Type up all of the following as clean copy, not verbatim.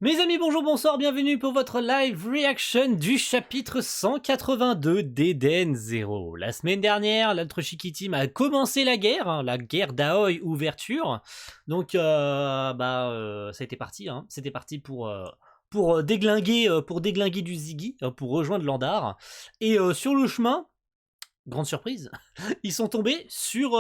Mes amis, bonjour, bonsoir, bienvenue pour votre live reaction du chapitre 182 d'Eden Zero. La semaine dernière, notre Shiki Team a commencé la guerre d'Aoi ouverture. Donc, ça a été parti, c'était parti pour déglinguer du Ziggy, pour rejoindre Landar. Et sur le chemin, grande surprise, ils sont tombés sur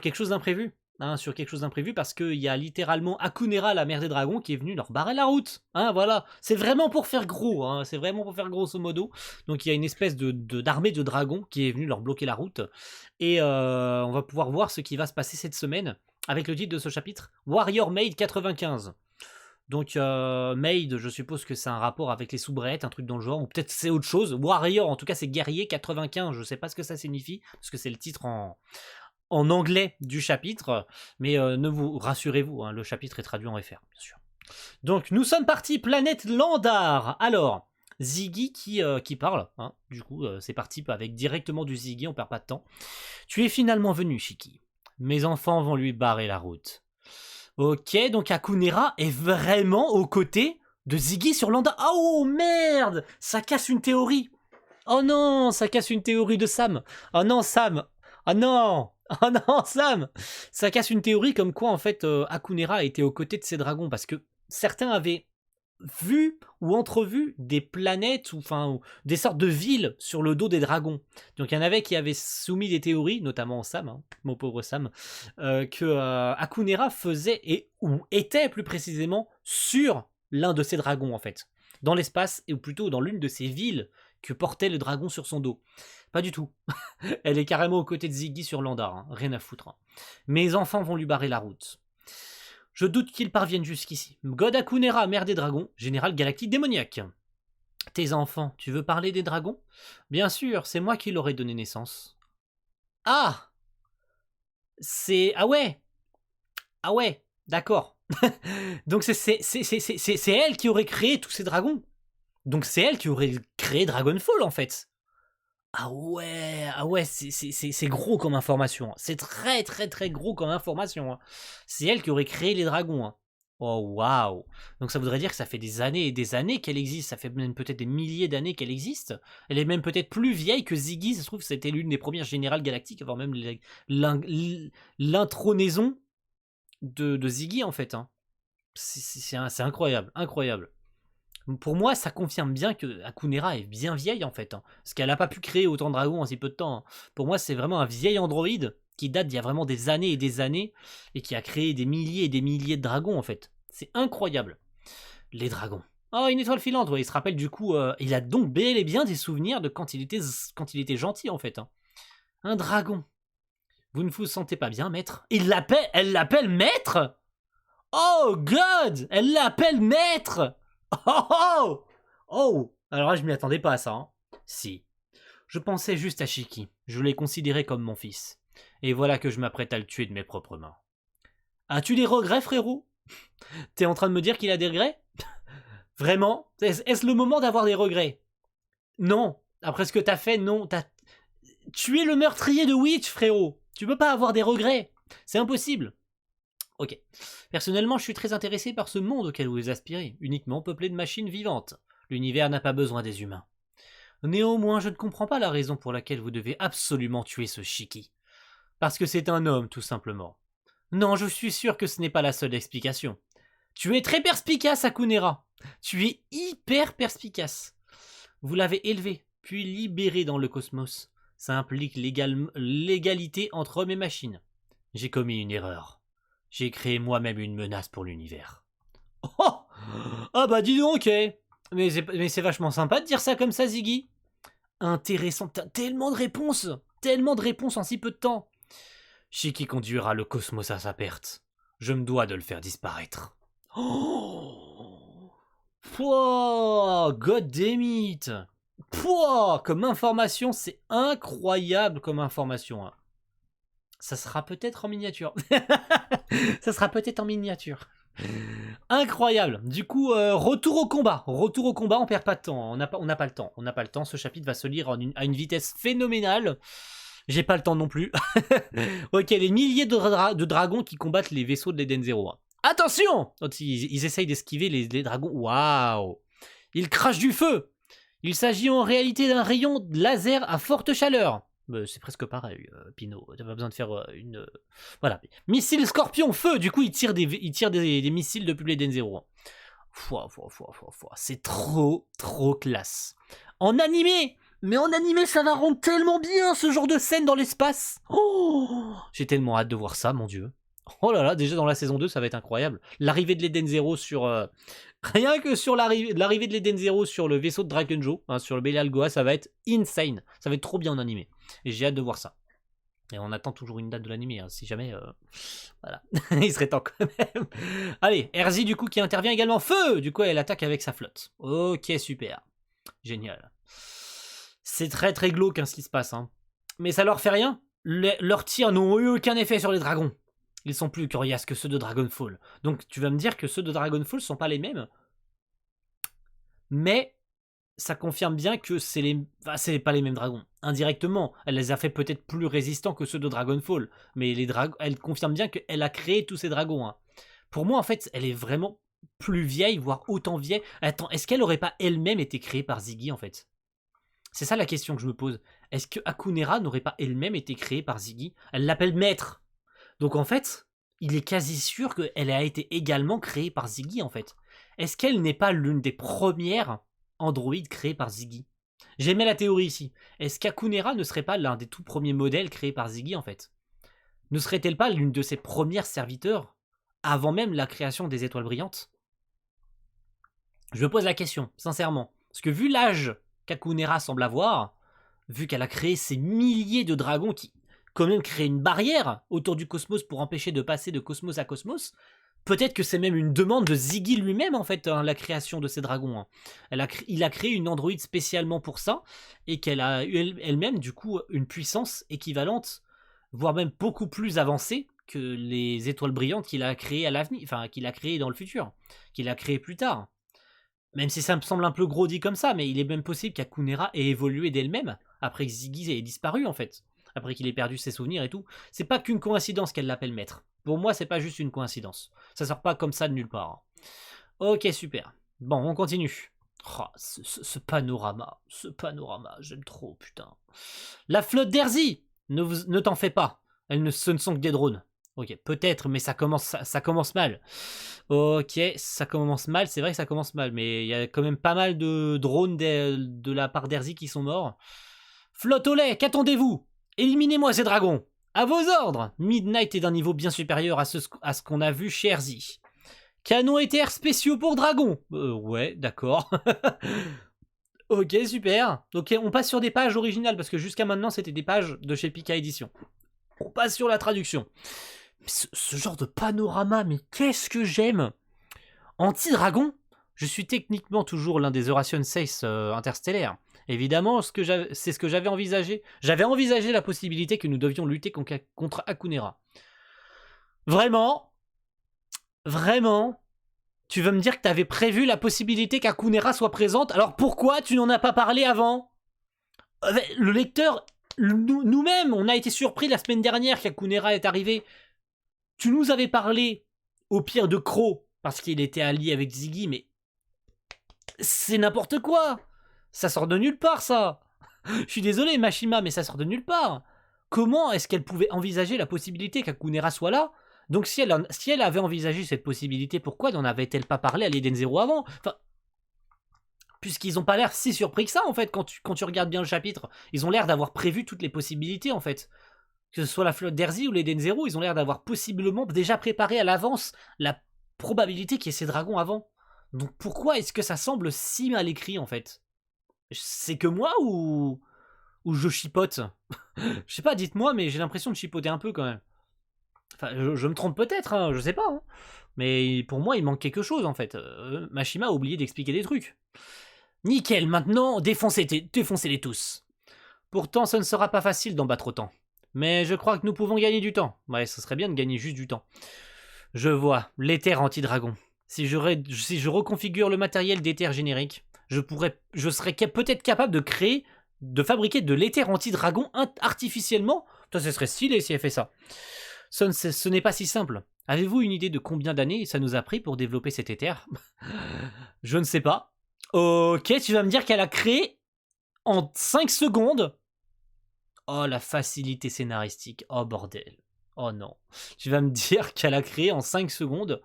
quelque chose d'imprévu. Sur quelque chose d'imprévu parce qu'il y a littéralement Akunera, la mère des dragons, qui est venue leur barrer la route. Voilà, c'est vraiment pour faire gros, c'est vraiment pour faire grosso modo. Donc il y a une espèce d'armée de dragons qui est venue leur bloquer la route. Et on va pouvoir voir ce qui va se passer cette semaine avec le titre de ce chapitre, Warrior Maid 95. Donc Maid, je suppose que c'est un rapport avec les soubrettes, un truc dans le genre, ou peut-être c'est autre chose. Warrior, en tout cas c'est guerrier 95, je sais pas ce que ça signifie, parce que c'est le titre en anglais du chapitre, mais ne vous rassurez-vous, le chapitre est traduit en FR, bien sûr. Donc nous sommes partis, planète Landar. Alors, Ziggy qui parle, du coup c'est parti avec directement du Ziggy, on perd pas de temps. Tu es finalement venu, Shiki. Mes enfants vont lui barrer la route. Ok, donc Akunera est vraiment aux côtés de Ziggy sur Landar. Oh merde, ça casse une théorie. Oh non, ça casse une théorie de Sam. Oh non, Sam. Oh non. Oh non, Sam. Ça casse une théorie comme quoi, en fait, Akunera était aux côtés de ces dragons, parce que certains avaient vu ou entrevu des planètes, ou des sortes de villes sur le dos des dragons. Donc il y en avait qui avaient soumis des théories, notamment Sam, mon pauvre Sam, que Akunera faisait, ou était plus précisément, sur l'un de ces dragons, en fait. Dans l'espace, ou plutôt dans l'une de ces villes que portait le dragon sur son dos. Pas du tout. Elle est carrément aux côtés de Ziggy sur Landar, rien à foutre. Mes enfants vont lui barrer la route. Je doute qu'ils parviennent jusqu'ici. God Akunera, mère des dragons, général galactique démoniaque. Tes enfants, tu veux parler des dragons? Bien sûr, c'est moi qui leur ai donné naissance. Ah! Ah ouais! Ah ouais, d'accord. Donc c'est elle qui aurait créé tous ces dragons. Donc c'est elle qui aurait créé Dragonfall, en fait. Ah ouais, c'est gros comme information. C'est très très très gros comme information. C'est elle qui aurait créé les dragons. Oh waouh. Donc ça voudrait dire que ça fait des années et des années qu'elle existe. Ça fait même peut-être des milliers d'années qu'elle existe. Elle est même peut-être plus vieille que Ziggy. Ça se trouve que c'était l'une des premières générales galactiques, avant même l'intronaison de Ziggy, en fait. C'est incroyable, incroyable. Pour moi, ça confirme bien que Akunera est bien vieille, en fait. Parce qu'elle n'a pas pu créer autant de dragons en si peu de temps. Pour moi, c'est vraiment un vieil androïde qui date d'il y a vraiment des années et des années et qui a créé des milliers et des milliers de dragons, en fait. C'est incroyable. Les dragons. Oh, une étoile filante, ouais. Il se rappelle du coup, il a donc bel et bien des souvenirs de quand il était gentil, en fait. Un dragon. Vous ne vous sentez pas bien, maître? Elle l'appelle maître? Oh God! Elle l'appelle maître! Oh oh! Oh! Alors là, je m'y attendais pas à ça. Si. Je pensais juste à Shiki. Je l'ai considéré comme mon fils. Et voilà que je m'apprête à le tuer de mes propres mains. As-tu des regrets, frérot? T'es en train de me dire qu'il a des regrets? Vraiment? Est-ce le moment d'avoir des regrets? Non. Après ce que t'as fait, non. Tu es le meurtrier de Witch, frérot. Tu peux pas avoir des regrets. C'est impossible. Ok. Personnellement, je suis très intéressé par ce monde auquel vous aspirez, uniquement peuplé de machines vivantes. L'univers n'a pas besoin des humains. Néanmoins, je ne comprends pas la raison pour laquelle vous devez absolument tuer ce Shiki. Parce que c'est un homme, tout simplement. Non, je suis sûr que ce n'est pas la seule explication. Tu es très perspicace, Akunera. Tu es hyper perspicace. Vous l'avez élevé, puis libéré dans le cosmos. Ça implique l'égalité entre hommes et machines. J'ai commis une erreur. J'ai créé moi-même une menace pour l'univers. Oh! Ah bah dis donc, mais c'est vachement sympa de dire ça comme ça, Ziggy. Intéressant, tellement de réponses en si peu de temps. Shiki conduira le cosmos à sa perte. Je me dois de le faire disparaître. Oh! Pouah, God damn it! Pouah, comme information, c'est incroyable comme information. Ça sera peut-être en miniature. Ça sera peut-être en miniature. Incroyable. Du coup, retour au combat. Retour au combat, on perd pas de temps. On n'a pas le temps. On n'a pas le temps. Ce chapitre va se lire à une vitesse phénoménale. J'ai pas le temps non plus. Ok, les milliers de dragons qui combattent les vaisseaux de l'Eden Zero. Attention! Ils essayent d'esquiver les dragons. Waouh! Ils crachent du feu! Il s'agit en réalité d'un rayon laser à forte chaleur. C'est presque pareil, Pinot. T'as pas besoin de faire une... Voilà. Missile scorpion, feu! Du coup, il tire des missiles depuis l'Eden Zero. C'est trop classe. En animé! Mais en animé, ça va rendre tellement bien ce genre de scène dans l'espace. Oh, j'ai tellement hâte de voir ça, mon Dieu. Oh là là, déjà dans la saison 2, ça va être incroyable. L'arrivée de l'Eden Zero sur... rien que sur l'arrivée de l'Eden Zero sur le vaisseau de Drakenjo, hein, sur le Belial Goa, ça va être insane. Ça va être trop bien en animé. Et j'ai hâte de voir ça. Et on attend toujours une date de l'animé, hein, si jamais... voilà, il serait temps quand même. Allez, Erzi du coup qui intervient également. Feu! Du coup, elle attaque avec sa flotte. Ok, super. Génial. C'est très glauque hein, ce qui se passe. Hein. Mais ça leur fait rien. Leurs tirs n'ont eu aucun effet sur les dragons. Ils sont plus coriaces que ceux de Dragonfall. Donc tu vas me dire que ceux de Dragonfall sont pas les mêmes. Mais ça confirme bien que c'est pas les mêmes dragons. Indirectement, elle les a fait peut-être plus résistants que ceux de Dragonfall. Mais elle confirme bien qu'elle a créé tous ces dragons. Hein. Pour moi, en fait, elle est vraiment plus vieille, voire autant vieille. Attends, est-ce qu'elle aurait pas elle-même été créée par Ziggy, en fait? C'est ça la question que je me pose. Est-ce que Akunera n'aurait pas elle-même été créée par Ziggy? Elle l'appelle maître. Donc en fait, il est quasi sûr qu'elle a été également créée par Ziggy, en fait. Est-ce qu'elle n'est pas l'une des premières androïdes créées par Ziggy? J'aimais la théorie ici. Est-ce qu'Akunera ne serait pas l'un des tout premiers modèles créés par Ziggy, en fait? Ne serait-elle pas l'une de ses premières serviteurs, avant même la création des étoiles brillantes? Je me pose la question, sincèrement. Parce que vu l'âge qu'Akunera semble avoir, vu qu'elle a créé ces milliers de dragons qui quand même créent une barrière autour du cosmos pour empêcher de passer de cosmos à cosmos, peut-être que c'est même une demande de Ziggy lui-même en fait, hein, la création de ces dragons. Hein. Il a créé une androïde spécialement pour ça, et qu'elle a eu elle-même du coup une puissance équivalente, voire même beaucoup plus avancée que les étoiles brillantes qu'il a créées à l'avenir, enfin qu'il a créées dans le futur, qu'il a créées plus tard. Même si ça me semble un peu gros dit comme ça, mais il est même possible qu'Akunera ait évolué d'elle-même, après que Ziggy ait disparu en fait, après qu'il ait perdu ses souvenirs et tout. C'est pas qu'une coïncidence qu'elle l'appelle maître. Pour moi, c'est pas juste une coïncidence. Ça sort pas comme ça de nulle part. Ok, super. Bon, on continue. Oh, ce panorama, j'aime trop, putain. La flotte d'Erzi, ne t'en fais pas. Ce ne sont que des drones. Ok, peut-être, mais ça commence mal. Ok, ça commence mal, c'est vrai que ça commence mal, mais il y a quand même pas mal de drones de la part d'Erzi qui sont morts. Flotte au lait, qu'attendez-vous? Éliminez-moi ces dragons. À vos ordres. Midnight est d'un niveau bien supérieur à ce qu'on a vu chez Erzi. Canon éther spéciaux pour dragons. Ouais, d'accord. Ok, super. Ok, on passe sur des pages originales, parce que jusqu'à maintenant, c'était des pages de chez Pika Édition. On passe sur la traduction. Mais ce genre de panorama, mais qu'est-ce que j'aime! Anti-dragon, je suis techniquement toujours l'un des Euration 6 interstellaires. Évidemment, c'est ce que j'avais envisagé. J'avais envisagé la possibilité que nous devions lutter contre Akunera. Vraiment, tu veux me dire que tu avais prévu la possibilité qu'Akunera soit présente? Alors pourquoi tu n'en as pas parlé avant? Le lecteur, nous-mêmes, on a été surpris la semaine dernière qu'Akunera est arrivé. Tu nous avais parlé, au pire de Crow, parce qu'il était allié avec Ziggy, mais c'est n'importe quoi. Ça sort de nulle part, ça. Je suis désolé, Mashima, mais ça sort de nulle part. Comment est-ce qu'elle pouvait envisager la possibilité qu'Akunera soit là? Donc si elle avait envisagé cette possibilité, pourquoi n'en avait-elle pas parlé à l'Eden Zero avant? Enfin, puisqu'ils n'ont pas l'air si surpris que ça, en fait, quand tu regardes bien le chapitre. Ils ont l'air d'avoir prévu toutes les possibilités, en fait. Que ce soit la flotte d'Erzi ou l'Eden Zero, ils ont l'air d'avoir possiblement déjà préparé à l'avance la probabilité qu'il y ait ces dragons avant. Donc pourquoi est-ce que ça semble si mal écrit, en fait? C'est que moi ou je chipote? Je sais pas, dites-moi, mais j'ai l'impression de chipoter un peu quand même. Enfin, je me trompe peut-être, hein, je sais pas. Hein. Mais pour moi, il manque quelque chose, en fait. Mashima a oublié d'expliquer des trucs. Nickel, maintenant, défoncez-les tous. Pourtant, ce ne sera pas facile d'en battre autant. Mais je crois que nous pouvons gagner du temps. Ouais, ce serait bien de gagner juste du temps. Je vois, l'éther anti-dragon. Si je reconfigure le matériel d'éther générique, je serais peut-être capable de fabriquer de l'éther anti-dragon artificiellement. Ça, ce serait stylé si elle fait ça. Ce n'est pas si simple. Avez-vous une idée de combien d'années ça nous a pris pour développer cet éther? Je ne sais pas. Ok, tu vas me dire qu'elle a créé en 5 secondes. Oh, la facilité scénaristique. Oh, bordel. Oh non. Tu vas me dire qu'elle a créé en 5 secondes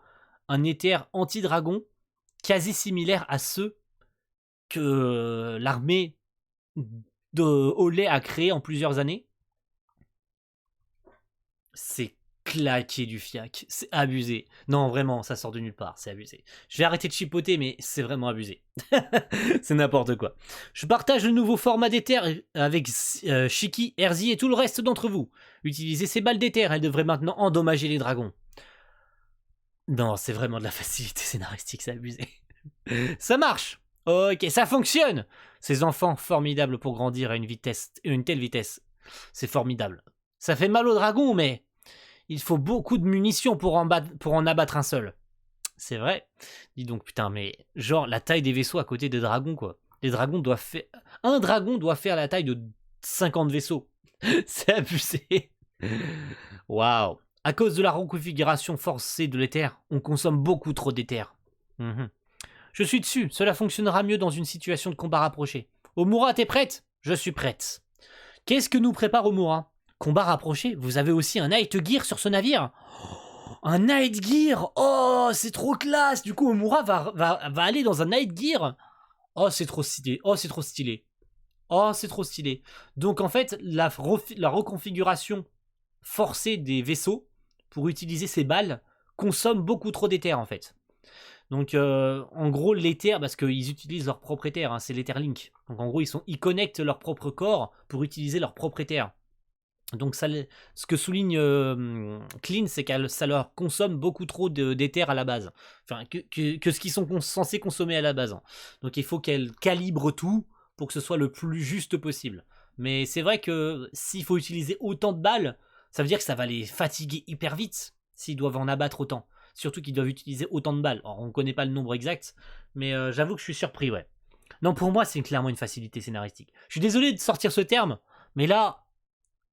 un éther anti-dragon quasi similaire à ceux que l'armée de Olay a créé en plusieurs années. C'est claquer du fiac. C'est abusé. Non, vraiment, ça sort de nulle part. C'est abusé. Je vais arrêter de chipoter, mais c'est vraiment abusé. C'est n'importe quoi. Je partage le nouveau format d'éther avec Shiki, Erzi et tout le reste d'entre vous. Utilisez ces balles d'éther, elles devraient maintenant endommager les dragons. Non, c'est vraiment de la facilité scénaristique, c'est abusé. Ça marche. Ok, ça fonctionne. Ces enfants, formidables pour grandir à une telle vitesse. C'est formidable. Ça fait mal aux dragons, mais il faut beaucoup de munitions pour en abattre un seul. C'est vrai. Dis donc, putain, mais genre la taille des vaisseaux à côté des dragons, quoi. Les dragons doivent faire... Un dragon doit faire la taille de 50 vaisseaux. C'est abusé. Waouh. À cause de la reconfiguration forcée de l'éther, on consomme beaucoup trop d'éther. Je suis dessus, cela fonctionnera mieux dans une situation de combat rapproché. Omura, t'es prête? Je suis prête. Qu'est-ce que nous prépare Omura? Combat rapproché? Vous avez aussi un Night Gear sur ce navire? Un Night Gear? Oh, c'est trop classe! Du coup, Omura va aller dans un Night Gear? Oh, c'est trop stylé. Oh, c'est trop stylé. Oh, c'est trop stylé. Donc, en fait, la reconfiguration forcée des vaisseaux pour utiliser ces balles consomme beaucoup trop d'éther, en fait. Donc, en gros, l'éther, parce qu'ils utilisent leur propre éther, hein, c'est l'Etherlink. Donc, en gros, ils connectent leur propre corps pour utiliser leur propre éther. Donc, ce que souligne Clean, c'est que ça leur consomme beaucoup trop d'éther à la base. Enfin, que ce qu'ils sont censés consommer à la base. Hein. Donc, il faut qu'elles calibrent tout pour que ce soit le plus juste possible. Mais c'est vrai que s'il faut utiliser autant de balles, ça veut dire que ça va les fatiguer hyper vite s'ils doivent en abattre autant. Surtout qu'ils doivent utiliser autant de balles. Alors, on ne connaît pas le nombre exact, mais j'avoue que je suis surpris, ouais. Non, pour moi, c'est clairement une facilité scénaristique. Je suis désolé de sortir ce terme, mais là,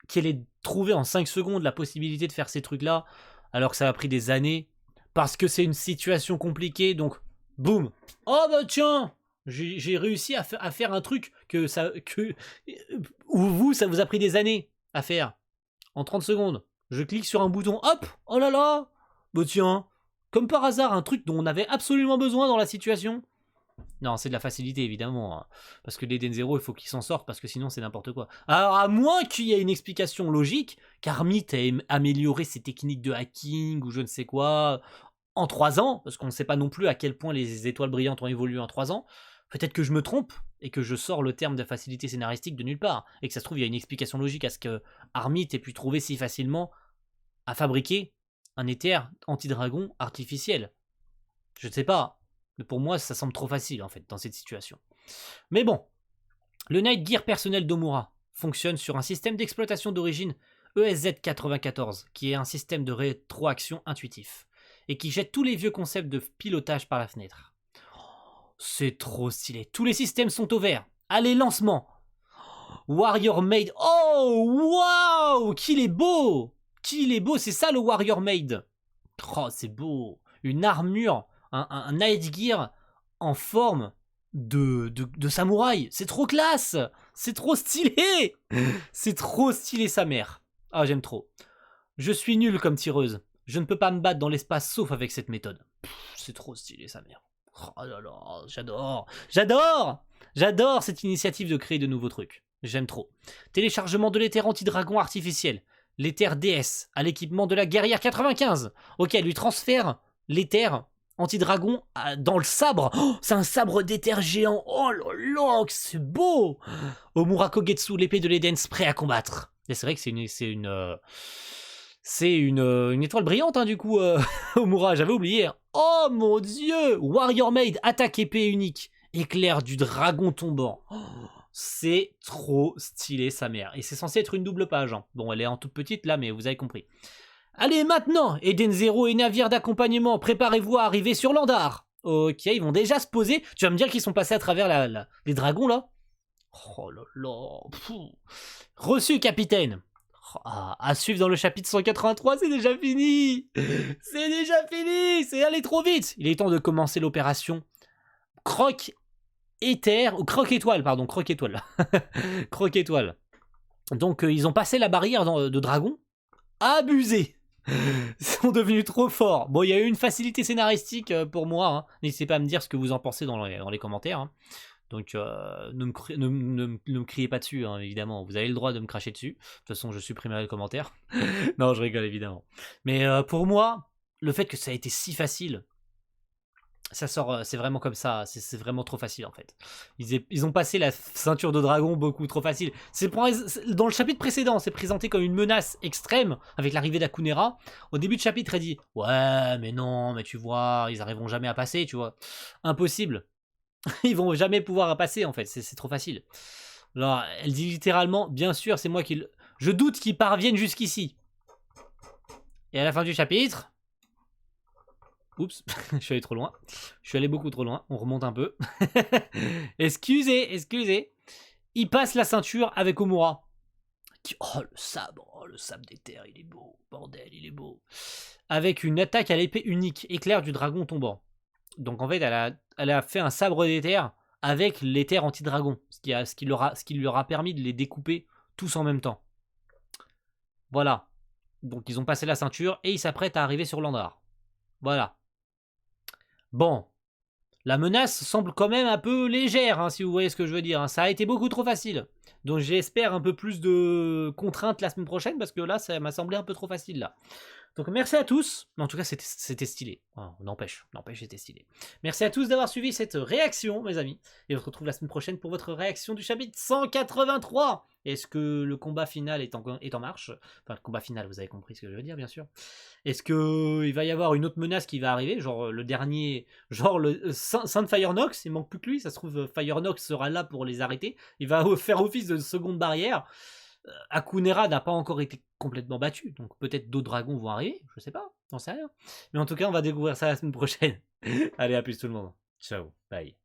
qu'elle ait trouvé en 5 secondes la possibilité de faire ces trucs-là, alors que ça a pris des années, parce que c'est une situation compliquée, donc, boum. Oh bah tiens, j'ai réussi à faire un truc où vous, ça vous a pris des années à faire. En 30 secondes. Je clique sur un bouton, hop, oh là là. Bah tiens, comme par hasard, un truc dont on avait absolument besoin dans la situation. Non, c'est de la facilité, évidemment. Hein. Parce que l'Eden Zero, il faut qu'il s'en sorte, parce que sinon, c'est n'importe quoi. Alors, à moins qu'il y ait une explication logique, qu'Armit ait amélioré ses techniques de hacking, ou je ne sais quoi, en 3 ans, parce qu'on ne sait pas non plus à quel point les étoiles brillantes ont évolué en 3 ans, peut-être que je me trompe, et que je sors le terme de facilité scénaristique de nulle part, et que ça se trouve, il y a une explication logique à ce que Armit ait pu trouver si facilement à fabriquer un éther anti-dragon artificiel. Je ne sais pas. Mais pour moi, ça semble trop facile, en fait, dans cette situation. Mais bon, le Night Gear personnel d'Omura fonctionne sur un système d'exploitation d'origine ESZ94, qui est un système de rétroaction intuitif, et qui jette tous les vieux concepts de pilotage par la fenêtre. C'est trop stylé. Tous les systèmes sont au vert. Allez, lancement. Warrior Maid. Oh, waouh, qu'il est beau. Qu'il est beau, c'est ça le Warrior Maid. Oh, c'est beau. Une armure... Un Night Gear en forme de samouraï. C'est trop classe. C'est trop stylé. C'est trop stylé sa mère. Ah, j'aime trop. Je suis nul comme tireuse. Je ne peux pas me battre dans l'espace sauf avec cette méthode. C'est trop stylé sa mère. Oh là là, j'adore. J'adore cette initiative de créer de nouveaux trucs. J'aime trop. Téléchargement de l'éther anti-dragon artificiel. L'éther DS à l'équipement de la guerrière 95. Ok, elle lui transfère l'éther anti-dragon dans le sabre. Oh, c'est un sabre d'éther géant. Oh là là, c'est beau. Omura Kogetsu, l'épée de l'Eden, prêt à combattre. Et c'est vrai que c'est une étoile brillante, hein, du coup, Omura, j'avais oublié. Oh mon dieu. Warrior Maid, attaque épée unique. Éclair du dragon tombant. Oh, c'est trop stylé, sa mère. Et c'est censé être une double page. Hein. Bon, elle est en toute petite, là, mais vous avez compris. Allez, maintenant, Eden Zero et navire d'accompagnement, préparez-vous à arriver sur Landar. Ok, ils vont déjà se poser. Tu vas me dire qu'ils sont passés à travers les dragons, là? Oh là là. Reçu, capitaine. À suivre dans le chapitre 183, c'est déjà fini. C'est déjà fini. C'est allé trop vite. Il est temps de commencer l'opération Croc Éther, ou Croc Étoile, pardon, Croc Étoile. Croc Étoile. Donc ils ont passé la barrière de dragon. Abusé. Ils sont devenus trop forts. Bon, il y a eu une facilité scénaristique pour moi. Hein. N'hésitez pas à me dire ce que vous en pensez dans les commentaires. Hein. Donc ne me criez pas dessus, hein, évidemment. Vous avez le droit de me cracher dessus. De toute façon, je supprimerai les commentaires. Non, je rigole, évidemment. Mais pour moi, le fait que ça a été si facile, ça sort, c'est vraiment comme ça, c'est vraiment trop facile en fait. Ils ont passé la ceinture de dragon beaucoup trop facile. Dans le chapitre précédent, c'est présenté comme une menace extrême avec l'arrivée d'Akunera. Au début de chapitre, elle dit ouais, mais non, mais tu vois, ils arriveront jamais à passer, tu vois. Impossible. Ils vont jamais pouvoir passer en fait, c'est trop facile. Alors, elle dit littéralement, bien sûr, c'est moi qui le... Je doute qu'ils parviennent jusqu'ici. Et à la fin du chapitre... Oups, je suis allé trop loin. Je suis allé beaucoup trop loin. On remonte un peu. Excusez. Il passe la ceinture avec Omura. Oh, le sabre d'éther, il est beau. Bordel, il est beau. Avec une attaque à l'épée unique, éclair du dragon tombant. Donc en fait, elle a fait un sabre d'éther avec l'éther anti-dragon. Ce qui leur a permis de les découper tous en même temps. Voilà. Donc ils ont passé la ceinture et ils s'apprêtent à arriver sur Landar. Voilà. Bon, la menace semble quand même un peu légère, hein, si vous voyez ce que je veux dire. Hein. Ça a été beaucoup trop facile. Donc j'espère un peu plus de contraintes la semaine prochaine, parce que là, ça m'a semblé un peu trop facile, là. Donc merci à tous. En tout cas, c'était stylé. Oh, n'empêche, c'était stylé. Merci à tous d'avoir suivi cette réaction, mes amis. Et on se retrouve la semaine prochaine pour votre réaction du chapitre 183. Est-ce que le combat final est en marche? Enfin, le combat final, vous avez compris ce que je veux dire, bien sûr. Est-ce qu'il va y avoir une autre menace qui va arriver? Genre le dernier... Genre le Saint Fire Nox, il manque plus que lui. Ça se trouve, Fire Nox sera là pour les arrêter. Il va faire office de seconde barrière. Akunera n'a pas encore été complètement battu, donc peut-être d'autres dragons vont arriver, je sais pas, j'en sais rien. Mais en tout cas, on va découvrir ça la semaine prochaine. Allez, à plus tout le monde. Ciao, bye.